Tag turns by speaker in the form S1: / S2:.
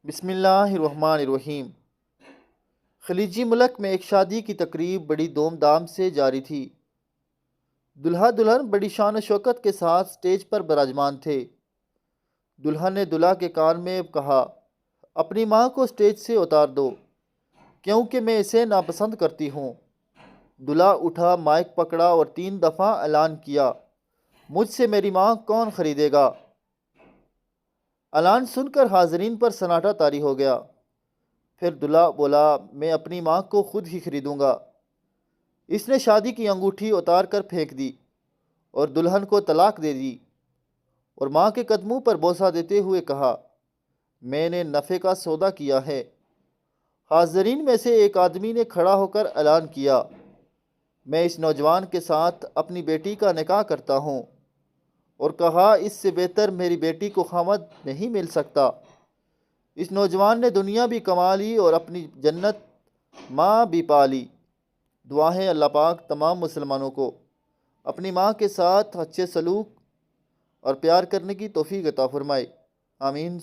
S1: بسم اللہ الرحمن الرحیم۔ خلیجی ملک میں ایک شادی کی تقریب بڑی دھوم دھام سے جاری تھی۔ دلہا دلہن بڑی شان و شوکت کے ساتھ سٹیج پر براجمان تھے۔ دلہن نے دلہا کے کان میں کہا، اپنی ماں کو سٹیج سے اتار دو کیونکہ میں اسے ناپسند کرتی ہوں۔ دلہا اٹھا، مائک پکڑا اور 3 دفعہ اعلان کیا، مجھ سے میری ماں کون خریدے گا؟ اعلان سن کر حاضرین پر سناٹا طاری ہو گیا۔ پھر دلہا بولا، میں اپنی ماں کو خود ہی خریدوں گا۔ اس نے شادی کی انگوٹھی اتار کر پھینک دی اور دلہن کو طلاق دے دی اور ماں کے قدموں پر بوسہ دیتے ہوئے کہا، میں نے نفع کا سودا کیا ہے۔ حاضرین میں سے ایک آدمی نے کھڑا ہو کر اعلان کیا، میں اس نوجوان کے ساتھ اپنی بیٹی کا نکاح کرتا ہوں، اور کہا، اس سے بہتر میری بیٹی کو خاوند نہیں مل سکتا۔ اس نوجوان نے دنیا بھی کما لی اور اپنی جنت ماں بھی پا لی۔ دعا ہے اللہ پاک تمام مسلمانوں کو اپنی ماں کے ساتھ اچھے سلوک اور پیار کرنے کی توفیق عطا فرمائے، آمین۔